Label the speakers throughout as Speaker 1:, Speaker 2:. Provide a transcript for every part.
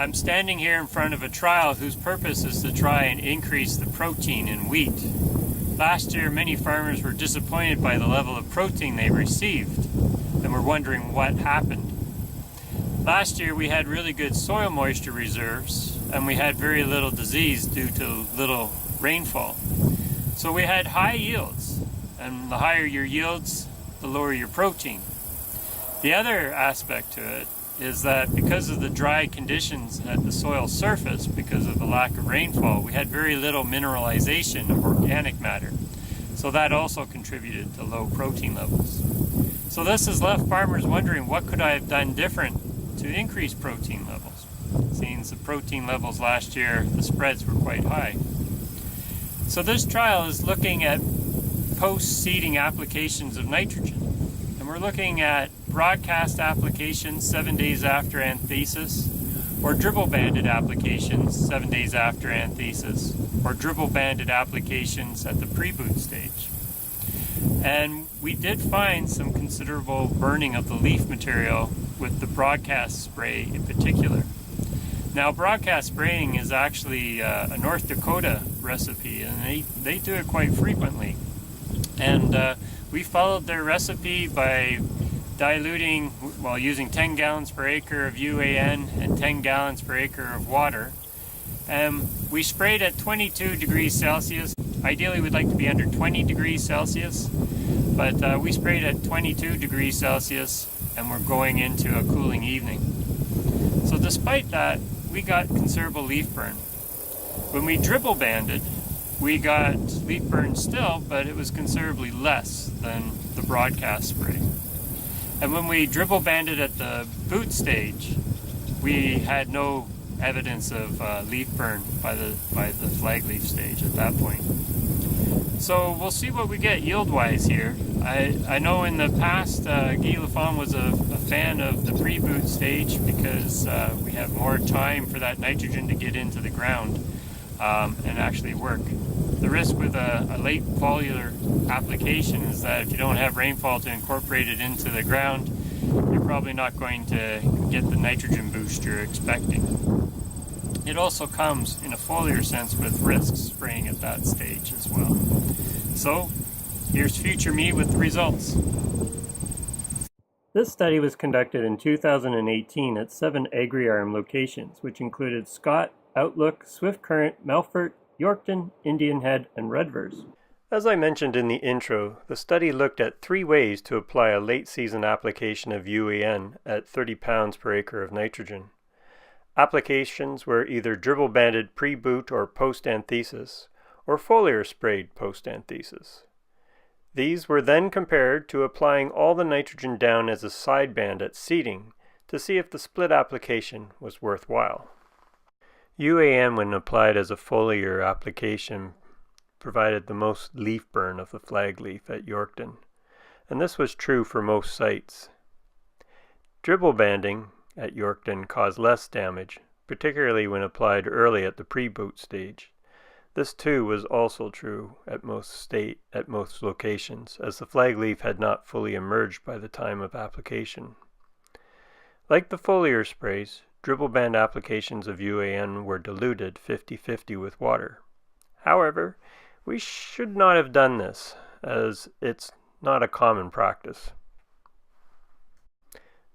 Speaker 1: I'm standing here in front of a trial whose purpose is to try and increase the protein in wheat. Last year, many farmers were disappointed by the level of protein they received and were wondering what happened. Last year, we had really good soil moisture reserves and we had very little disease due to little rainfall. So we had high yields, and the higher your yields, the lower your protein. The other aspect to it is that because of the dry conditions at the soil surface, because of the lack of rainfall, we had very little mineralization of organic matter. So that also contributed to low protein levels. So this has left farmers wondering, what could I have done different to increase protein levels? Since the protein levels last year, the spreads were quite high. So this trial is looking at post-seeding applications of nitrogen. And we're looking at broadcast applications 7 days after anthesis, or dribble-banded applications 7 days after anthesis, or dribble-banded applications at the pre-boot stage. And we did find some considerable burning of the leaf material with the broadcast spray in particular. Now, broadcast spraying is actually a North Dakota recipe, and they do it quite frequently. And we followed their recipe by diluting, using 10 gallons per acre of UAN and 10 gallons per acre of water. We sprayed at 22 degrees Celsius. Ideally, we'd like to be under 20 degrees Celsius, but we sprayed at 22 degrees Celsius, and we're going into a cooling evening. So despite that, we got considerable leaf burn. When we dribble banded, we got leaf burn still, but it was considerably less than the broadcast spray. And when we dribble banded at the boot stage, we had no evidence of leaf burn by the flag leaf stage at that point. So we'll see what we get yield-wise here. I know in the past Guy Lafon was a fan of the pre-boot stage because we have more time for that nitrogen to get into the ground and actually work. The risk with a late foliar application is that if you don't have rainfall to incorporate it into the ground, you're probably not going to get the nitrogen boost you're expecting. It also comes in a foliar sense with risks spraying at that stage as well. So here's future me with the results. This study was conducted in 2018 at 7 AgriArm locations, which included Scott, Outlook, Swift Current, Melfort, Yorkton, Indian Head, and Redvers. As I mentioned in the intro, the study looked at 3 ways to apply a late-season application of UAN at 30 pounds per acre of nitrogen. Applications were either dribble-banded pre-boot or post-anthesis, or foliar sprayed post-anthesis. These were then compared to applying all the nitrogen down as a sideband at seeding to see if the split application was worthwhile. UAN, when applied as a foliar application, provided the most leaf burn of the flag leaf at Yorkton, and this was true for most sites. Dribble banding at Yorkton caused less damage, particularly when applied early at the pre-boot stage. This too was also true at most locations, as the flag leaf had not fully emerged by the time of application. Like the foliar sprays, dribble band applications of UAN were diluted 50-50 with water. However, we should not have done this, as it's not a common practice.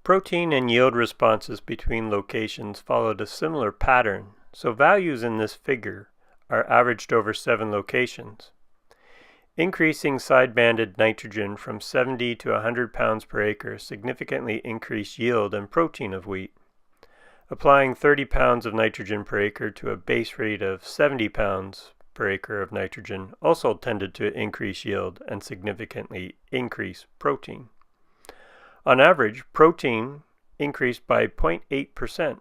Speaker 1: Protein and yield responses between locations followed a similar pattern, so values in this figure are averaged over 7 locations. Increasing side-banded nitrogen from 70 to 100 pounds per acre significantly increased yield and protein of wheat. Applying 30 pounds of nitrogen per acre to a base rate of 70 pounds per acre of nitrogen also tended to increase yield and significantly increase protein. On average, protein increased by 0.8%.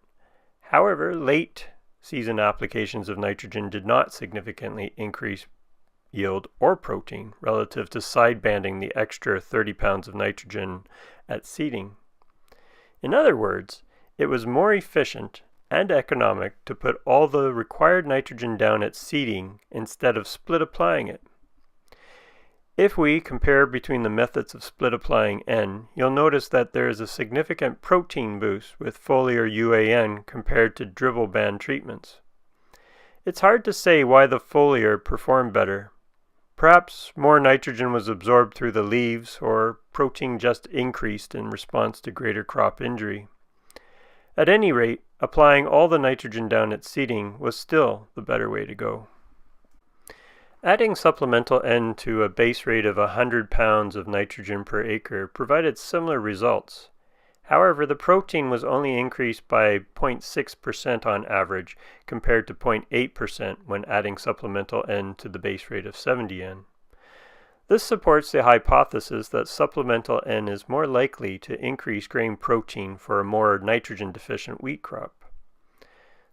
Speaker 1: However, late season applications of nitrogen did not significantly increase yield or protein relative to side-banding the extra 30 pounds of nitrogen at seeding. In other words, it was more efficient and economic to put all the required nitrogen down at seeding instead of split applying it. If we compare between the methods of split applying N, you'll notice that there is a significant protein boost with foliar UAN compared to dribble band treatments. It's hard to say why the foliar performed better. Perhaps more nitrogen was absorbed through the leaves, or protein just increased in response to greater crop injury. At any rate, applying all the nitrogen down at seeding was still the better way to go. Adding supplemental N to a base rate of 100 pounds of nitrogen per acre provided similar results. However, the protein was only increased by 0.6% on average compared to 0.8% when adding supplemental N to the base rate of 70 N. This supports the hypothesis that supplemental N is more likely to increase grain protein for a more nitrogen-deficient wheat crop.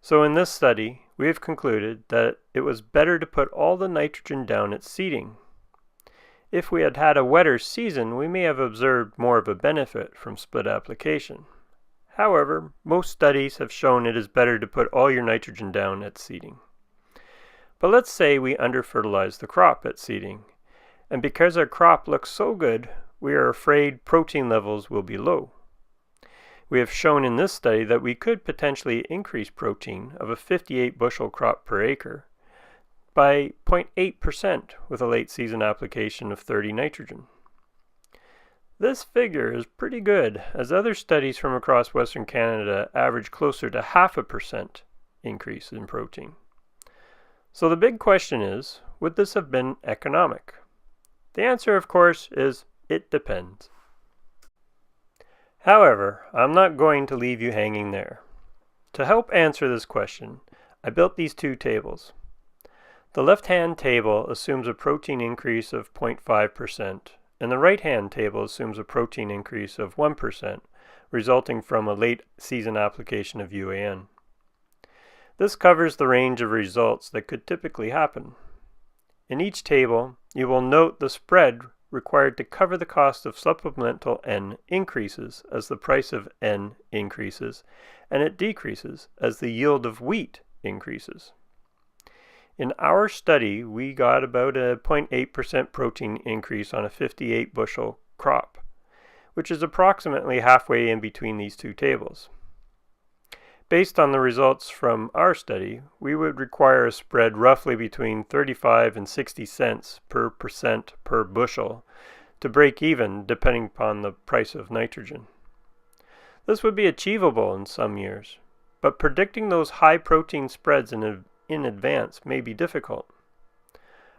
Speaker 1: So in this study, we have concluded that it was better to put all the nitrogen down at seeding. If we had had a wetter season, we may have observed more of a benefit from split application. However, most studies have shown it is better to put all your nitrogen down at seeding. But let's say we under-fertilize the crop at seeding, and because our crop looks so good, we are afraid protein levels will be low. We have shown in this study that we could potentially increase protein of a 58 bushel crop per acre by 0.8% with a late season application of 30 nitrogen. This figure is pretty good, as other studies from across Western Canada average closer to 0.5% increase in protein. So the big question is, would this have been economic? The answer, of course, is it depends. However, I'm not going to leave you hanging there. To help answer this question, I built these two tables. The left-hand table assumes a protein increase of 0.5%, and the right-hand table assumes a protein increase of 1%, resulting from a late season application of UAN. This covers the range of results that could typically happen. In each table, you will note the spread required to cover the cost of supplemental N increases as the price of N increases, and it decreases as the yield of wheat increases. In our study, we got about a 0.8% protein increase on a 58 bushel crop, which is approximately halfway in between these two tables. Based on the results from our study, we would require a spread roughly between 35 and 60 cents per percent per bushel to break even, depending upon the price of nitrogen. This would be achievable in some years, but predicting those high protein spreads in advance may be difficult.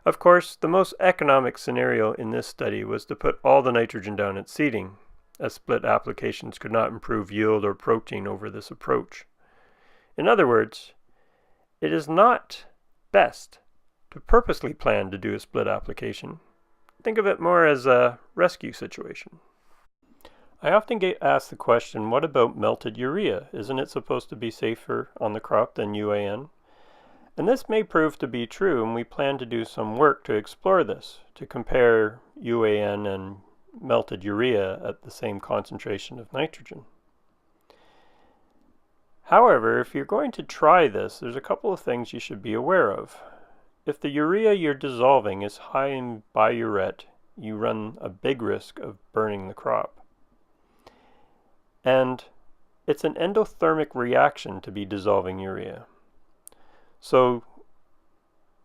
Speaker 1: Of course, the most economic scenario in this study was to put all the nitrogen down at seeding, as split applications could not improve yield or protein over this approach. In other words, it is not best to purposely plan to do a split application. Think of it more as a rescue situation. I often get asked the question, what about melted urea? Isn't it supposed to be safer on the crop than UAN? And this may prove to be true, and we plan to do some work to explore this, to compare UAN and melted urea at the same concentration of nitrogen. However, if you're going to try this, there's a couple of things you should be aware of. If the urea you're dissolving is high in biuret, you run a big risk of burning the crop. And it's an endothermic reaction to be dissolving urea. So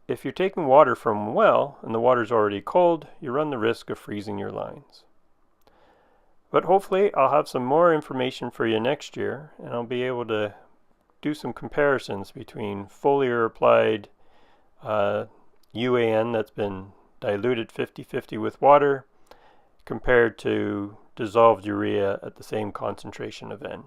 Speaker 1: if you're taking water from a well and the water's already cold, you run the risk of freezing your lines. But hopefully I'll have some more information for you next year, and I'll be able to do some comparisons between foliar applied UAN that's been diluted 50-50 with water compared to dissolved urea at the same concentration of N.